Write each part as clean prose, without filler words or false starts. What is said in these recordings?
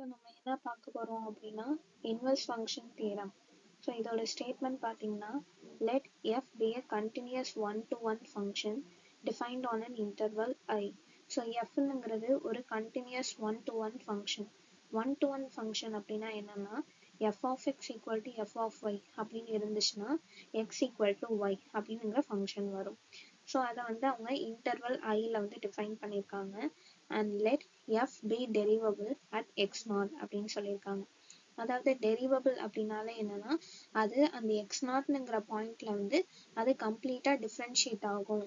நம்ம என்ன பார்க்க போறோம் அப்படின்னா இன்வெர்ஸ் ஃபங்க்ஷன் தியரம். ஸோ இதோட ஸ்டேட்மெண்ட் பார்த்தீங்கன்னா let f be a continuous one-to-one function defined on an interval I. So fங்கிறது ஒரு continuous one-to-one function. one-to-one function அப்படின்னா என்னன்னா f of x equal to f of y அப்படின்னு இருந்துச்சுன்னா x equal to y அப்படிங்கிற function வரும். So அதை அவங்க இன்டர்வல் ஐல டிஃபைன் பண்ணியிருக்காங்க. And let f be derivable at x0 அப்படின்னு சொல்லியிருக்காங்க. அதாவது டெரிவபிள் அப்படின்னாலே என்னன்னா அது அந்த x0ங்கிற பாயிண்ட்ல அது கம்ப்ளீட்டா டிஃபரன்ஷியேட் ஆகும்.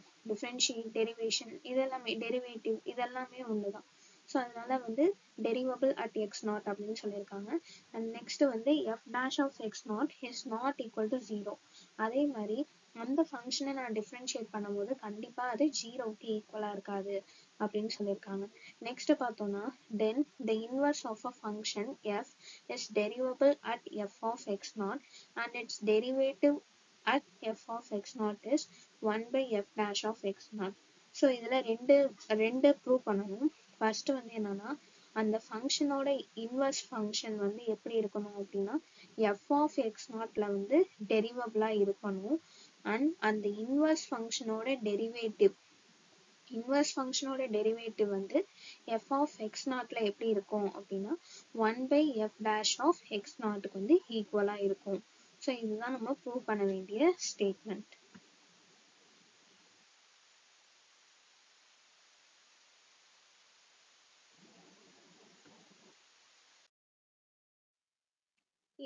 டெரிவேஷன் இதெல்லாமே டெரிவேட்டிவ் இதெல்லாமே ஒண்ணுதான். ஸோ அதனால டெரிவபிள் அட் x0 அப்படின்னு சொல்லியிருக்காங்க. And next f dash of x0 is not equal to 0. அதே மாதிரி அந்த ஃபங்க்ஷனை நான் டிஃபரன்ஷியேட் பண்ணும்போது கண்டிப்பா அது ஜீரோவுக்கு ஈக்குவலா இருக்காது அப்படின்னு சொல்லியிருக்காங்க. நெக்ஸ்ட் பார்த்தோம்னா then the inverse of a function f is derivable at f of x0 and its derivative at f of x0 is 1 by f dash of x0. So இதுல ரெண்டு ப்ரூவ் பண்ணணும். ஃபர்ஸ்ட் என்னன்னா அந்த ஃபங்க்ஷனோட இன்வர்ஸ் ஃபங்க்ஷன் எப்படி இருக்கணும் அப்படின்னா f of x0ல டெரிவபிளா இருக்கணும். அண்ட் அந்த இன்வர்ஸ் ஃபங்க்ஷனோட டெரிவேட்டிவ் f of x0ல எப்படி இருக்கும் அப்படின்னா 1 by f dash of x0க்கு ஈக்குவலா இருக்கும். ஸோ இதுதான் நம்ம ப்ரூவ் பண்ண வேண்டிய ஸ்டேட்மெண்ட்.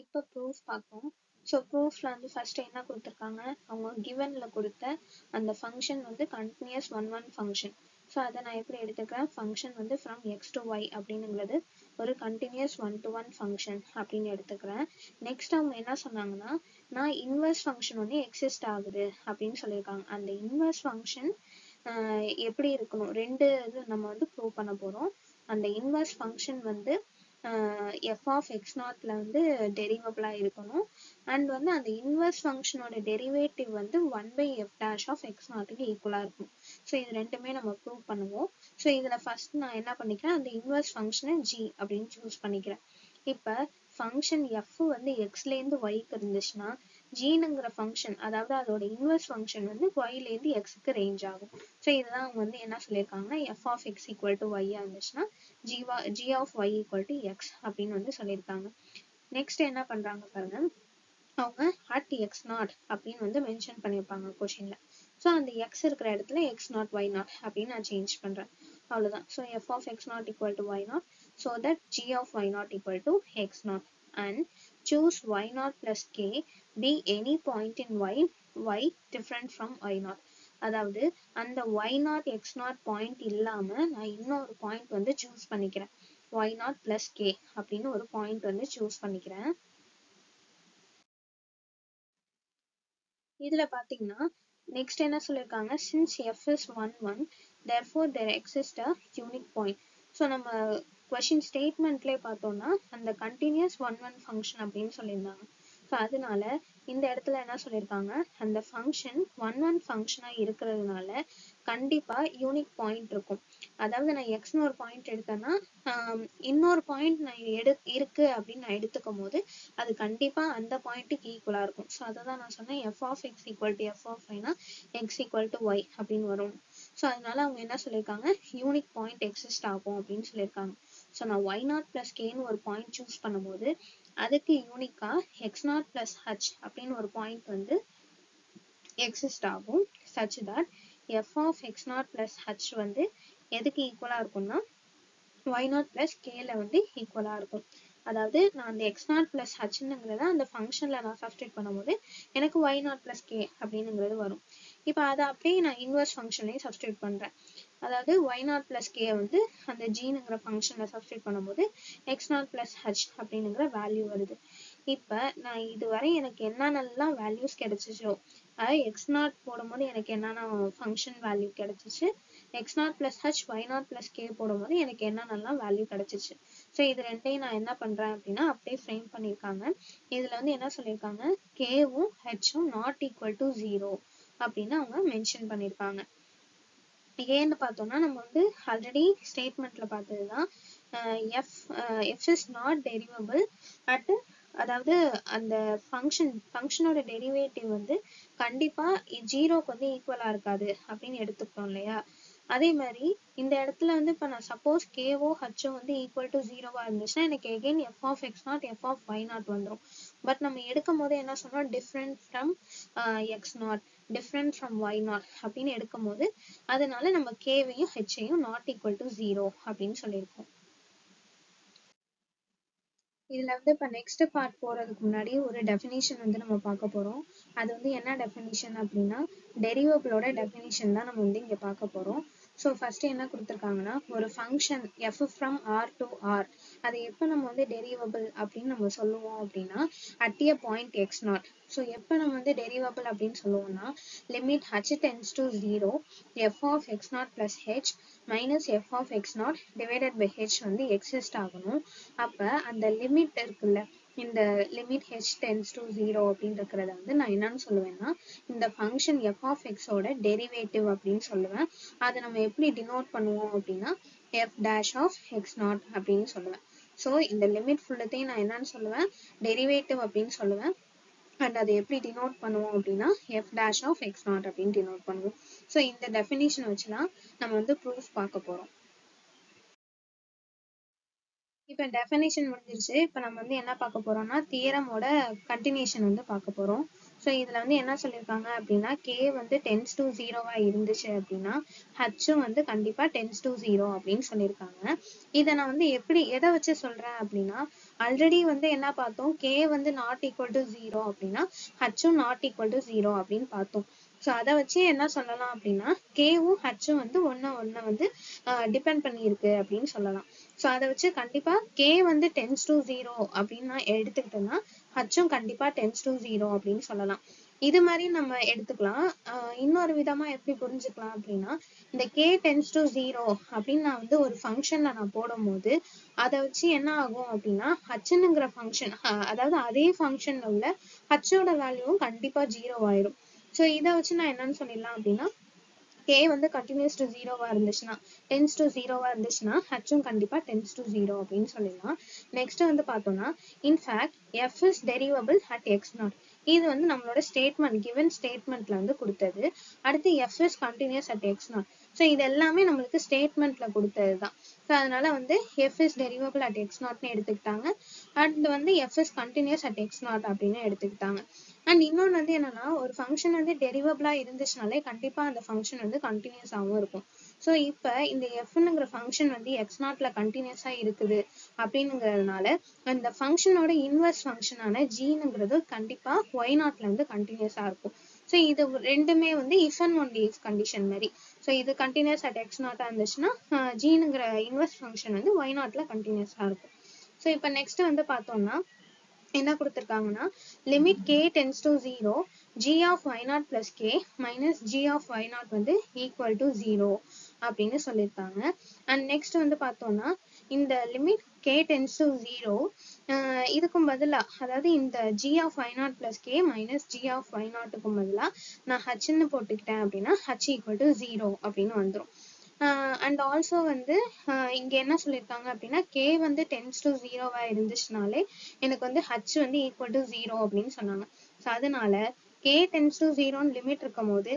இப்போ ப்ரூஃப் பார்ப்போம். ஸோ ப்ரூஃப்ல ஃபர்ஸ்ட் என்ன கொடுத்துருக்காங்க, அவங்க கிவன்ல கொடுத்த அந்த function continuous one function. So அதை நான் எப்படி எடுத்துக்கிறேன், function from X to Y அப்படிங்கிறது ஒரு கண்டினியூஸ் ஒன் ஃபங்க்ஷன் அப்படின்னு எடுத்துக்கிறேன். நெக்ஸ்ட் அவங்க என்ன சொன்னாங்கன்னா நான் இன்வெர்ஸ் ஃபங்க்ஷன் எக்ஸிஸ்ட் ஆகுது அப்படின்னு சொல்லியிருக்காங்க. அந்த இன்வெர்ஸ் ஃபங்க்ஷன் எப்படி இருக்கணும், ரெண்டு இது நம்ம ப்ரூவ் பண்ண போறோம். அந்த இன்வெர்ஸ் ஃபங்க்ஷன் f of x0ல டெரிவபிளா இருக்கணும். அண்ட் அந்த இன்வெர்ஸ் ஃபங்க்ஷனோட derivative 1 by f dash of x0க்கு ஈக்குவலா இருக்கும். ஸோ இது ரெண்டுமே நம்ம ப்ரூவ் பண்ணுவோம். ஸோ இதுல ஃபர்ஸ்ட் நான் என்ன பண்ணிக்கிறேன், அந்த இன்வெர்ஸ் ஃபங்க்ஷனை g அப்படின்னு சூஸ் பண்ணிக்கிறேன். இப்ப ஃபங்க்ஷன் f xல இருந்து yக்கு இருந்துச்சுன்னா gங்கிற ஃபங்க்ஷன் அதாவது அதோட இன்வெர்ஸ் ஃபங்க்ஷன் yல இருந்து xக்கு ரேஞ்ச் ஆகும். ஸோ இதுதான் அவங்க என்ன சொல்லியிருக்காங்கன்னா f of x equal to y இருந்துச்சுன்னா g of y equal to x அப்படின்னு சொல்லியிருக்காங்க. நெக்ஸ்ட் என்ன பண்றாங்க பாருங்க, அவங்க at x0 அப்படின்னு மென்ஷன் பண்ணியிருப்பாங்க கொஸ்டின்ல. ஸோ அந்த x இருக்கிற இடத்துல x0 y0 அப்படின்னு நான் சேஞ்ச் பண்றேன். அவ்வளவுதான். So f of x0 equal to y0 so that g of y0 equal to x0 and choose y0 plus k be any point in y different from y0. அதாவது அந்த y0 x0 point இல்லாம நான் இன்னொரு point choose பண்ணிக்கிறேன். y0 plus k அப்படின்னு ஒரு point choose பண்ணிக்கிறேன். இதுல பாத்தீங்கன்னா நெக்ஸ்ட் என்ன சொல்லியிருக்காங்க, since f is 1 therefore there exists a unique point. So நம்ம கொஸ்டின் ஸ்டேட்மெண்ட்லேயே பார்த்தோம்னா அந்த கண்டினியூஸ் ஒன் ஃபங்க்ஷன் அப்படின்னு சொல்லியிருந்தாங்க. ஸோ அதனால இந்த இடத்துல என்ன சொல்லியிருக்காங்க, அந்த ஃபங்க்ஷன் ஒன் ஃபங்க்ஷனா இருக்கிறதுனால கண்டிப்பா யூனிக் பாயிண்ட் இருக்கும். அதாவது நான் எக்ஸ்னு ஒரு பாயிண்ட் எடுத்தேன்னா இன்னொரு பாயிண்ட் நான் இருக்கு அப்படின்னு நான் எடுத்துக்கும் போது அது கண்டிப்பா அந்த பாயிண்ட்டுக்கு ஈக்குவலா இருக்கும். ஸோ அதை தான் நான் சொன்னேன் f of x equal to f of y னா x equal to y அப்படின்னு வரும். ஸோ அதனால அவங்க என்ன சொல்லியிருக்காங்க, யூனிக் பாயிண்ட் எக்ஸிஸ்ட் ஆகும் அப்படின்னு சொல்லியிருக்காங்க. ஸோ நான் y0 plus kன்னு ஒரு பாயிண்ட் சூஸ் பண்ணும்போது அதுக்கு யூனிக்கா x0 plus h அப்படின்னு ஒரு பாயிண்ட் எக்ஸிஸ்ட் ஆகும். such that f of x0 plus h எதுக்கு ஈக்குவலா இருக்கும்னா y0 plus kல ஈக்குவலா இருக்கும். அதாவது நான் அந்த x0 plus hங்கிறத அந்த ஃபங்க்ஷன்ல நான் சப்ஸ்டிட்யூட் பண்ணும்போது எனக்கு y0 plus k அப்படிங்கிறது வரும். இப்போ அதை அப்படியே நான் இன்வெர்ஸ் ஃபங்க்ஷன்லையும் சப்ஸ்டிட்யூட் பண்றேன். அதாவது y0 plus k அந்த gங்கிற ஃபங்க்ஷன்ல சப்ஸ்டிட்யூட் பண்ணும்போது x0 plus h அப்படிங்கிற வேல்யூ வருது. இப்ப நான் இதுவரை எனக்கு என்னென்னலாம் வேல்யூஸ் கிடைச்சிச்சோ, அதாவது x0 போடும்போது எனக்கு என்னென்ன ஃபங்க்ஷன் வேல்யூ கிடைச்சிச்சு, x0 plus h y0 plus k போடும்போது எனக்கு என்னென்னலாம் வேல்யூ கிடைச்சிச்சு. ஸோ இது ரெண்டையும் நான் என்ன பண்றேன் அப்படின்னா அப்படியே ஃப்ரேம் பண்ணியிருக்காங்க. இதுல என்ன சொல்லியிருக்காங்க, கேவும் ஹெச்சும் நாட் ஈக்குவல் டு 0 அப்படின்னு அவங்க மென்ஷன் பண்ணியிருக்காங்க. ஏன்னு பார்த்தோம்னா நம்ம already ஸ்டேட்மெண்ட்ல பார்த்ததுதான் f is not derivable at, அதாவது அந்த ஃபங்க்ஷனோட டெரிவேட்டிவ் வந்து கண்டிப்பா ஜீரோக்கு வந்து ஈக்குவலா இருக்காது அப்படின்னு எடுத்துக்கிட்டோம் இல்லையா. அதே மாதிரி இந்த இடத்துல வந்து இப்ப நான் சப்போஸ் கேவோ ஹச்சோ வந்து ஈக்குவல் டு ஜீரோவா இருந்துச்சுன்னா எனக்கு again F of X naught F of Y naught வந்துடும். பட் நம்ம எடுக்கும் போது என்ன சொன்னோம், different from X naught different from Y naught அப்படின்னு எடுக்கும் போது அதனால நம்ம கேவையும் ஹெச்சையும் நாட் ஈக்குவல் டு ஜீரோ அப்படின்னு சொல்லியிருக்கோம். இதுல வந்து இப்ப நெக்ஸ்ட் பார்ட் போறதுக்கு முன்னாடி ஒரு டெஃபினிஷன் வந்து நம்ம பார்க்க போறோம். அது வந்து என்ன டெஃபினிஷன் அப்படின்னா டெரிவேபிளோட டெஃபினிஷன் தான் நம்ம வந்து இங்க பார்க்க போறோம். ஸோ ஃபர்ஸ்ட் என்ன கொடுத்துருக்காங்கன்னா ஒரு function F from R to R, அது எப்போ நம்ம வந்து டெரிவேபிள் அப்படின்னு நம்ம சொல்லுவோம் அப்படின்னா at a point X not. So எப்போ நம்ம வந்து டெரிவேபிள் அப்படின்னு சொல்லுவோம்னா limit h tends to 0 F of X naught plus H minus F of X naught divided by H வந்து எக்ஸிஸ்ட் ஆகணும். அப்ப அந்த லிமிட் இருக்குல்ல, இந்த லிமிட் h டென்ஸ் டு 0 அப்படின்னு இருக்கிறத வந்து நான் என்னன்னு சொல்லுவேன்னா இந்த ஃபங்க்ஷன் f ஆஃப் எக்ஸோட டெரிவேட்டிவ் அப்படின்னு சொல்லுவேன். அதை நம்ம எப்படி டினோட் பண்ணுவோம் அப்படின்னா f dash of x not அப்படின்னு சொல்லுவேன். ஸோ இந்த லிமிட் ஃபுல்லத்தையும் நான் என்னன்னு சொல்லுவேன், டெரிவேட்டிவ் அப்படின்னு சொல்லுவேன். அண்ட் அதை எப்படி டினோட் பண்ணுவோம் அப்படின்னா f dash of x not அப்படின்னு டினோட் பண்ணுவோம். ஸோ இந்த டெஃபினிஷன் வச்சுதான் நம்ம வந்து ப்ரூஃப் பார்க்க போறோம். இப்போ டெஃபினிஷன் முடிஞ்சிருச்சு. இப்போ நம்ம வந்து என்ன பார்க்க போறோம்னா தியரமோட கண்டினியூஷன் வந்து பார்க்க போறோம். ஸோ இதுல வந்து என்ன சொல்லியிருக்காங்க அப்படின்னா கே வந்து டென்ஸ் டு ஜீரோவா இருந்துச்சு அப்படின்னா ஹச்சும் வந்து கண்டிப்பா டென்ஸ் டு ஜீரோ அப்படின்னு சொல்லியிருக்காங்க. இதை நான் வந்து எப்படி எதை வச்சு சொல்றேன் அப்படின்னா ஆல்ரெடி வந்து என்ன பார்த்தோம், கே வந்து நாட் ஈக்குவல் டு ஜீரோ அப்படின்னா ஹச்சும் நாட் ஈக்குவல் டு ஜீரோ அப்படின்னு பார்த்தோம். ஸோ அதை வச்சு என்ன சொல்லலாம் அப்படின்னா கேவும் ஹச்சும் வந்து ஒன்ன வந்து டிபெண்ட் பண்ணியிருக்கு அப்படின்னு சொல்லலாம். ஸோ அதை வச்சு கண்டிப்பா கே வந்து டென்ஸ் டு ஜீரோ அப்படின்னு நான் எடுத்துக்கிட்டோம்னா ஹச்சும் கண்டிப்பா டென்ஸ் டு ஜீரோ அப்படின்னு சொல்லலாம். இது மாதிரி நம்ம எடுத்துக்கலாம். இன்னொரு விதமா எப்படி புரிஞ்சுக்கலாம் அப்படின்னா இந்த கே டென்ஸ் டு ஜீரோ அப்படின்னு நான் வந்து ஒரு ஃபங்க்ஷன்ல நான் போடும் போது அதை வச்சு என்ன ஆகும் அப்படின்னா ஹச்சுங்கிற ஃபங்க்ஷன், அதாவது அதே ஃபங்க்ஷன்ல உள்ள ஹச்சோட வேல்யூவும் கண்டிப்பா ஜீரோ ஆயிரும். ஸோ இதை வச்சு நான் என்னன்னு சொல்லிடலாம் அப்படின்னா கே வந்து கண்டினியூஸ் டு ஜீரோவா இருந்துச்சுன்னா டென்ஸ் டு ஜீரோவா இருந்துச்சுன்னா ஹச்சும் கண்டிப்பா டென்ஸ் டு ஜீரோ அப்படின்னு சொல்லிடலாம். நெக்ஸ்ட் வந்து பார்த்தோம்னா in fact F is derivable at X nought, இது வந்து நம்மளோட ஸ்டேட்மெண்ட் கிவன் ஸ்டேட்மெண்ட்ல வந்து கொடுத்தது. அடுத்து F is continuous at X not. So இது எல்லாமே நம்மளுக்கு ஸ்டேட்மெண்ட்ல கொடுத்தது தான். ஸோ அதனால வந்து F is derivable at X நாட்னு எடுத்துக்கிட்டாங்க. அண்ட் வந்து F is continuous at X nought அப்படின்னு எடுத்துக்கிட்டாங்க. அண்ட் இன்னொன்று வந்து என்னன்னா ஒரு ஃபங்க்ஷன் வந்து டெரிவபிளா இருந்துச்சுனாலே கண்டிப்பா அந்த ஃபங்க்ஷன் வந்து கண்டினியூஸாகவும் இருக்கும். ஸோ இப்போ இந்த எஃப்னுங்கிற ஃபங்க்ஷன் வந்து எக்ஸ் நாட்ல கண்டினியூஸா இருக்குது அப்படிங்கிறதுனால அந்த ஃபங்க்ஷனோட இன்வெர்ஸ் ஃபங்க்ஷனான ஜீனுங்கிறது கண்டிப்பா ஒய் நாட்ல வந்து கண்டினியூஸா இருக்கும். ஸோ இது ரெண்டுமே வந்து if and only if condition மாதிரி. ஸோ இது கண்டினியூஸ் அட் எக்ஸ் நாட்டா இருந்துச்சுன்னா ஜீனுங்கிற இன்வெர்ஸ் ஃபங்க்ஷன் வந்து ஒய் நாட்ல கண்டினியூஸா இருக்கும். ஸோ இப்போ நெக்ஸ்ட் வந்து பார்த்தோம்னா என்ன கொடுத்துருக்காங்கன்னா limit K tends to zero G of Y naught plus K minus G of Y naught வந்து ஈக்குவல் டு ஜீரோ அப்படின்னு சொல்லியிருக்காங்க. அண்ட் நெக்ஸ்ட் வந்து பார்த்தோம்னா இந்த limit K tends to zero இதுக்கும் பதிலா, அதாவது இந்த G of Y naught plus K minus G of Y நாட்டுக்கும் பதிலா நான் ஹச்ன்னு போட்டுக்கிட்டேன் அப்படின்னா ஹச் ஈக்குவல் டு ஜீரோ அப்படின்னு வந்துடும். அண்ட் ஆல்சோ வந்து இங்க என்ன சொல்லியிருக்காங்க அப்படின்னா கே வந்து டென்ஸ் டு ஜீரோவா இருந்துச்சுனாலே எனக்கு வந்து ஹச் வந்து ஈக்குவல் டு ஜீரோ அப்படின்னு சொன்னாங்க. ஸோ அதனால கே டென்ஸ் டு ஜீரோன்னு லிமிட் இருக்கும் போது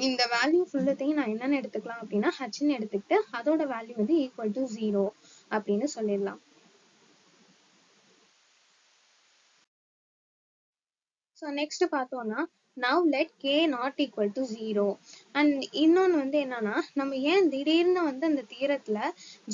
இந்த வேல்யூ ஃபுல்லத்தையும் நான் என்னன்னு எடுத்துக்கலாம் அப்படின்னா ஹச்ன்னு எடுத்துக்கிட்டு அதோட வேல்யூ வந்து ஈக்குவல் டு ஜீரோ அப்படின்னு சொல்லிடலாம். ஸோ நெக்ஸ்ட் பார்த்தோம்னா now let k not equal to 0. And இன்னொன்று வந்து என்னன்னா நம்ம ஏன் திடீர்னு வந்து அந்த தீரத்துல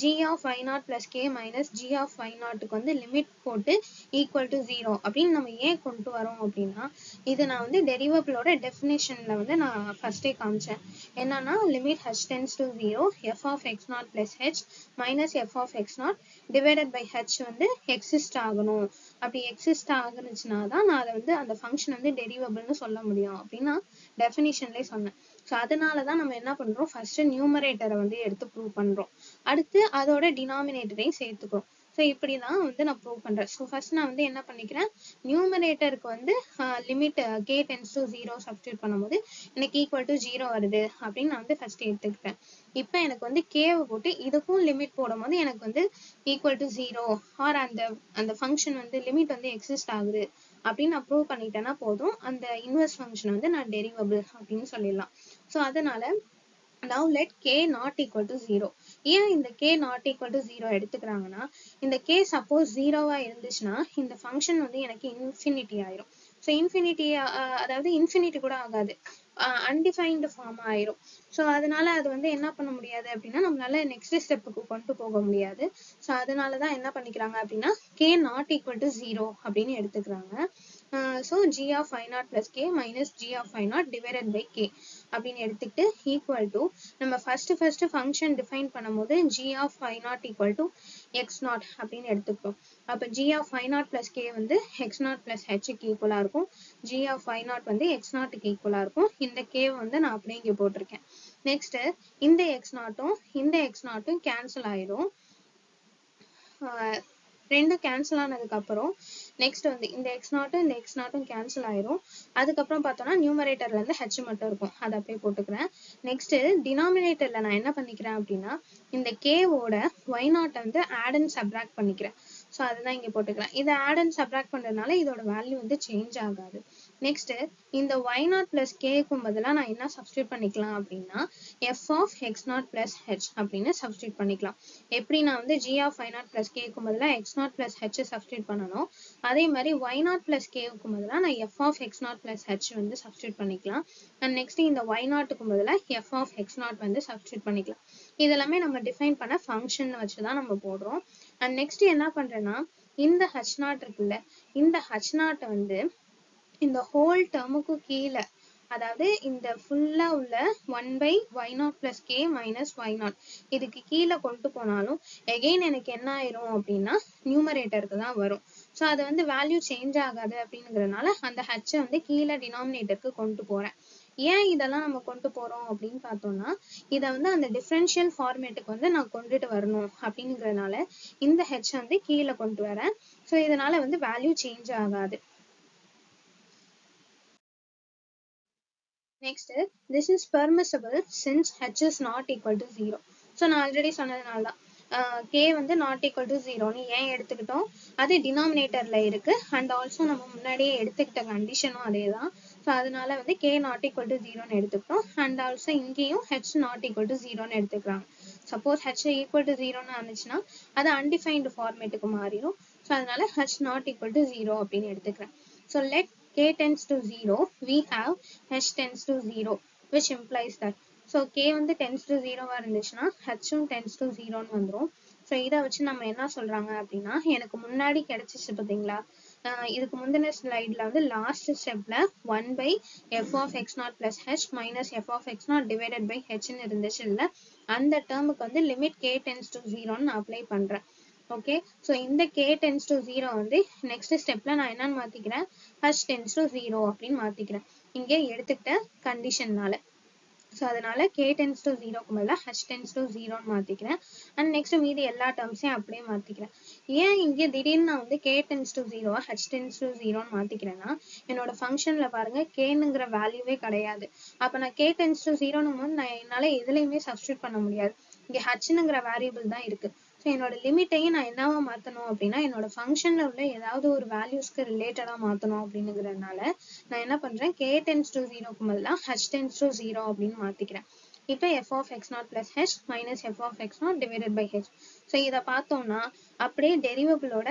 g of y naught plus k minus g of y naughtக்கு வந்து லிமிட் போட்டு ஈக்குவல் டு 0 அப்படின்னு நம்ம ஏன் கொண்டு வரோம் அப்படின்னா இது நான் வந்து டெரிவபிளோட டெஃபினேஷன்ல வந்து நான் ஃபர்ஸ்டே காமிச்சேன். என்னன்னா limit h tends to 0 f of x not plus h minus f of x not divided by h வந்து எக்ஸிஸ்ட் ஆகணும். அப்படி எக்ஸிஸ்ட் ஆகுனுச்சுன்னா தான் நான் அதை வந்து அந்த ஃபங்க்ஷன் வந்து டெரிவபிள்னு சொல்ல முடியும் அப்படின்னா டெஃபினிஷன்லேயே சொன்னேன். ஸோ அதனாலதான் நம்ம என்ன பண்றோம், ஃபர்ஸ்ட் நியூமரேட்டரை வந்து எடுத்து ப்ரூவ் பண்றோம், அடுத்து அதோட டினாமினேட்டரையும் சேர்த்துக்கிறோம். ஸோ இப்படிதான் வந்து நான் ப்ரூவ் பண்றேன். ஸோ ஃபர்ஸ்ட் நான் வந்து என்ன பண்ணிக்கிறேன், நியூமரேட்டருக்கு வந்து limit K tends to 0 substitute பண்ணும்போது எனக்கு ஈக்குவல் டு 0 வருது அப்படின்னு நான் வந்து ஃபர்ஸ்ட் எடுத்துக்கிட்டேன். இப்போ எனக்கு வந்து கேவை போட்டு இதுக்கும் லிமிட் போடும்போது எனக்கு வந்து ஈக்குவல் டு 0 ஆர் அந்த ஃபங்க்ஷன் வந்து லிமிட் வந்து எக்ஸிஸ்ட் ஆகுது அப்படின்னு நான் ப்ரூவ் பண்ணிட்டேன்னா போதும், அந்த இன்வெர்ஸ் ஃபங்க்ஷன் வந்து நான் டெரிவபிள் அப்படின்னு சொல்லிடலாம். ஸோ அதனால now let k not equal to 0. ஏன் இந்த k not equal to 0 எடுத்துக்கிறாங்கன்னா, இந்த k சப்போஸ் 0வா இருந்துச்சுன்னா இந்த ஃபங்க்ஷன் வந்து எனக்கு இன்ஃபினிட்டி ஆயிரும். ஸோ இன்ஃபினிட்டி அதாவது இன்ஃபினிட்டி கூட ஆகாது, அன்டிஃபைன்டு ஃபார்ம் ஆயிரும். ஸோ அதனால அது வந்து என்ன பண்ண முடியாது அப்படின்னா நம்மளால நெக்ஸ்ட் ஸ்டெப்புக்கு கொண்டு போக முடியாது. ஸோ அதனால தான் என்ன பண்ணிக்கிறாங்க அப்படின்னா k not equal to 0 அப்படின்னு எடுத்துக்கிறாங்க. So g of I naught plus k minus g of I naught divided by k அப்படின்னு எடுத்துக்கிட்டு ஈக்குவல் டு நம்ம ஃபர்ஸ்ட் ஃபங்க்ஷன் டிஃபைன் பண்ணும்போது g of I naught equal to x naught அப்படின்னு எடுத்துக்கிட்டோம். அப்போ g of I naught plus k வந்து x naught plus h க்கு ஈக்குவலா இருக்கும், g of I naught வந்து x naught க்கு ஈக்குவலா இருக்கும். இந்த k வந்து நான் அப்படியே இங்கே போட்டிருக்கேன். நெக்ஸ்ட் இந்த x naughட்டும் இந்த x naughட்டும் கேன்சல் ஆயிடும். ரெண்டும் கேன்சல் ஆனதுக்கு அப்புறம் நெக்ஸ்ட் வந்து இந்த x நாட்டும் இந்த x நாட்டும் கேன்சல் ஆயிரும். அதுக்கப்புறம் பார்த்தோம்னா நியூமரேட்டர்ல இருந்து h மட்டும் இருக்கும், அதை அப்படியே போட்டுக்கிறேன். நெக்ஸ்ட் டினாமினேட்டர்ல நான் என்ன பண்ணிக்கிறேன் அப்படின்னா இந்த k ஓட y நாட்டை வந்து ஆட் அண்ட் சப்ராக்ட் பண்ணிக்கிறேன். ஸோ அதுதான் இங்கே போட்டுக்கிறேன். இதை ஆட் அண்ட் சப்ராக்ட் பண்றதுனால இதோட வேல்யூ வந்து சேஞ்ச் ஆகாது. நெக்ஸ்ட் இந்த y நாட் பிளஸ் கேக்கும் பதிலாக நான் என்ன சப்ஸ்டியூட் பண்ணிக்கலாம் அப்படின்னா f of x not plus h அப்படின்னு சப்ஸ்டியூட் பண்ணிக்கலாம். எப்படி நான் வந்து g of y not plus கேக்கும் பதிலாக x not plus h substitute பண்ணணும், அதே மாதிரி y நாட் பிளஸ் கேவுக்கு பதிலாக நான் f of x not plus h வந்து சப்ஸ்டியூட் பண்ணிக்கலாம். அண்ட் நெக்ஸ்ட் இந்த y நாட்டுக்கு பதிலாக f of x நாட் வந்து சப்ஸ்டியூட் பண்ணிக்கலாம். இதெல்லாமே நம்ம டிஃபைன் பண்ண ஃபங்க்ஷன் வச்சுதான் நம்ம போடுறோம். அண்ட் நெக்ஸ்ட் என்ன பண்றேன்னா இந்த h நாட் இருக்குல்ல, இந்த h நாட்டை வந்து இந்த ஹோல் டேர்முக்கு கீழே, அதாவது இந்த ஃபுல்லா உள்ள 1 by y not plus K minus y not இதுக்கு கீழே கொண்டு போனாலும் எகெயின் எனக்கு என்ன ஆயிரும் அப்படின்னா நியூமரேட்டருக்கு தான் வரும். ஸோ அது வந்து வேல்யூ சேஞ்ச் ஆகாது அப்படிங்கிறதுனால அந்த ஹச்சை வந்து கீழே டினாமினேட்டருக்கு கொண்டு போறேன். ஏன் இதெல்லாம் நம்ம கொண்டு போறோம் அப்படின்னு பார்த்தோம்னா இதை வந்து அந்த டிஃபரன்ஷியல் ஃபார்மேட்டுக்கு வந்து நான் கொண்டுட்டு வரணும் அப்படிங்கிறதுனால இந்த ஹெச் வந்து கீழே கொண்டு வரேன். ஸோ இதனால வந்து வேல்யூ சேஞ்ச் ஆகாது. Next, this is permissible since h is not equal to 0. So நான் ஆல்ரெடி சொன்னதுனால தான் k வந்து not equal to 0ன்னு ஏன் எடுத்துக்கிட்டோம், அது டினாமினேட்டர்ல இருக்கு. அண்ட் ஆல்சோ நம்ம முன்னாடியே எடுத்துக்கிட்ட கண்டிஷனும் அதே தான். ஸோ அதனால வந்து k not equal to 0ன்னு எடுத்துக்கிட்டோம். அண்ட் ஆல்சோ இங்கேயும் h not equal to 0ன்னு எடுத்துக்கிறாங்க. சப்போஸ் h equal to 0ன்னு இருந்துச்சுன்னா அது அன்டிஃபைன்டு ஃபார்மேட்டுக்கு மாறிடும். ஸோ அதனால h not equal to 0 அப்படின்னு எடுத்துக்கிறேன். So let k tends to 0, we have h tends to 0, which implies that. So k வந்து tends to 0 இருந்துச்சுன்னா h tends to 0ன்னு வந்துரும். ஸோ இதை வச்சு நம்ம என்ன சொல்றாங்க அப்படின்னா எனக்கு முன்னாடி கிடைச்சிச்சு பார்த்தீங்களா, இதுக்கு முந்தின ஸ்லைட்ல வந்து லாஸ்ட் ஸ்டெப்ல 1 by f of x not plus h minus f of x not divided by hன்னு இருந்துச்சு இல்ல, அந்த டேர்முக்கு வந்து லிமிட் k tends to 0ன்னு நான் அப்ளை பண்றேன். ஓகே, ஸோ இந்த k tends to 0 வந்து நெக்ஸ்ட் ஸ்டெப்ல நான் என்னன்னு மாத்திக்கிறேன், h tends to 0 அப்படின்னு மாத்திக்கிறேன் இங்கே எடுத்துக்கிட்ட கண்டிஷன்னால. ஸோ அதனால k tends to 0க்கு பதிலாக h tends to 0ன்னு மாத்திக்கிறேன். அண்ட் நெக்ஸ்ட் மீதி எல்லா டேர்ம்ஸையும் அப்படியே மாத்திக்கிறேன். ஏன் இங்கே திடீர்னு நான் வந்து k tends to 0 h tends to 0ன்னு மாத்திக்கிறேன்னா என்னோட ஃபங்க்ஷன்ல பாருங்க kங்கிற வேல்யூவே கிடையாது. அப்ப நான் k tends to 0ன்னும் போது நான் என்னால எதுலையுமே சப்ஸ்டியூட் பண்ண முடியாது, இங்க hங்கிற வேரியபிள் தான் இருக்கு. ஸோ என்னோட லிமிட்டையும் நான் என்னவா மாற்றணும் அப்படின்னா என்னோட ஃபங்க்ஷனில் உள்ள ஏதாவது ஒரு வேல்யூஸ்க்கு ரிலேட்டடாக மாற்றணும் அப்படிங்கிறதுனால நான் என்ன பண்ணுறேன், k tends to 0க்கு பதிலாக h tends to 0 அப்படின்னு மாற்றிக்கிறேன். இப்போ f of x not plus h minus f of x not divided by h. So இதை பார்த்தோம்னா அப்படியே டெரிவபிளோட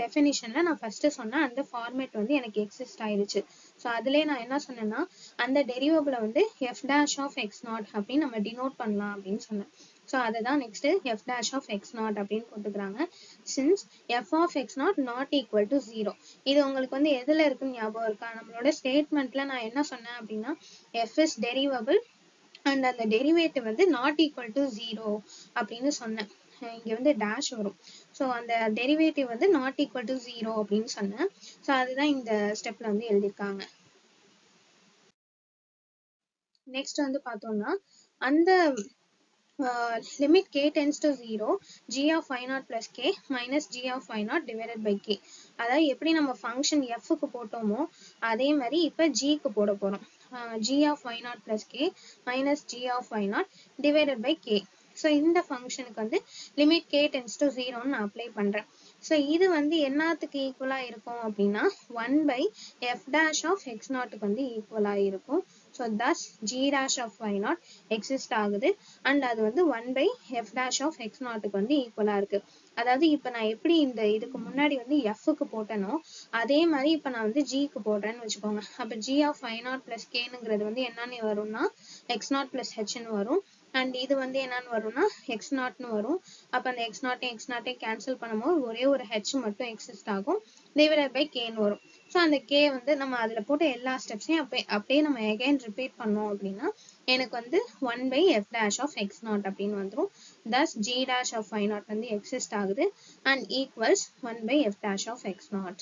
டெஃபினிஷனில் நான் ஃபர்ஸ்ட் சொன்ன அந்த ஃபார்மேட் வந்து எனக்கு எக்ஸிஸ்ட் ஆயிடுச்சு. ஸோ அதுலேயே நான் என்ன சொன்னேன்னா அந்த டெரிவபிளை வந்து f dash of x not அப்படின்னு நம்ம டினோட் பண்ணலாம் அப்படின்னு சொன்னேன். ஸோ அதுதான் next f dash of x not அப்படின்னு போட்டுக்கிறாங்க. Since f of x not not equal to 0. இது உங்களுக்கு வந்து எதுல இருக்குன்னு ஞாபகம் இருக்கா, நம்மளோட ஸ்டேட்மெண்ட்ல நான் என்ன சொன்னேன் அப்படின்னா f is derivable அண்ட் அந்த டெரிவேட்டிவ் வந்து நாட் ஈக்குவல் டு 0 அப்படின்னு சொன்னேன். இங்க வந்து டேஷ் வரும். ஸோ அந்த டெரிவேட்டிவ் வந்து நாட் ஈக்குவல் டு 0 அப்படின்னு சொன்னேன். ஸோ அதுதான் இந்த ஸ்டெப்ல வந்து எழுதியிருக்காங்க. நெக்ஸ்ட் வந்து பார்த்தோம்னா அந்த limit k tends to 0, g of y naught plus k minus g of y naught divided by k. அதாவது எப்படி நம்ம ஃபங்க்ஷன் f க்கு போட்டோமோ அதே மாதிரி இப்போ g க்கு போட போறோம். g of y naught plus k minus g of y naught divided by k. So இந்த ஃபங்க்ஷனுக்கு வந்து லிமிட் k டென்ஸ் டு 0ன்னு நான் அப்ளை பண்ணுறேன். ஸோ இது வந்து என்னத்துக்கு ஈக்குவலாக இருக்கும் அப்படின்னா 1 by f dash of x நாட்டுக்கு வந்து ஈக்குவலாக இருக்கும். So thus g dash of y naught exist ஆகுது அண்ட் அது வந்து 1 by f dash of x நாட்டுக்கு வந்து ஈக்குவலாக இருக்கு. அதாவது இப்போ நான் எப்படி இந்த இதுக்கு முன்னாடி வந்து எஃப்க்கு போட்டேனோ அதே மாதிரி இப்போ நான் வந்து ஜிக்கு போடுறேன்னு வச்சுக்கோங்க. அப்போ g of y naught plus kங்கிறது வந்து என்னன்னு வரும்னா x naught plus hன்னு வரும். அண்ட் இது வந்து என்னன்னு வரும்னா எக்ஸ் நாட்னு வரும். அப்போ அந்த எக்ஸ் நாட்டையும் கேன்சல் பண்ணும்போது ஒரே ஒரு ஹெச் மட்டும் எக்ஸிஸ்ட் ஆகும். டிவைடட் பை கேன்னு வரும். ஸோ அந்த கே வந்து நம்ம அதில் போட்ட எல்லா ஸ்டெப்ஸையும் அப்படியே நம்ம எகைன் ரிப்பீட் பண்ணோம் அப்படின்னா எனக்கு வந்து 1 by f dash of x naught அப்படின்னு வந்துடும். thus g dash of y naught வந்து எக்ஸிஸ்ட் ஆகுது and equals 1 by f dash of x naught.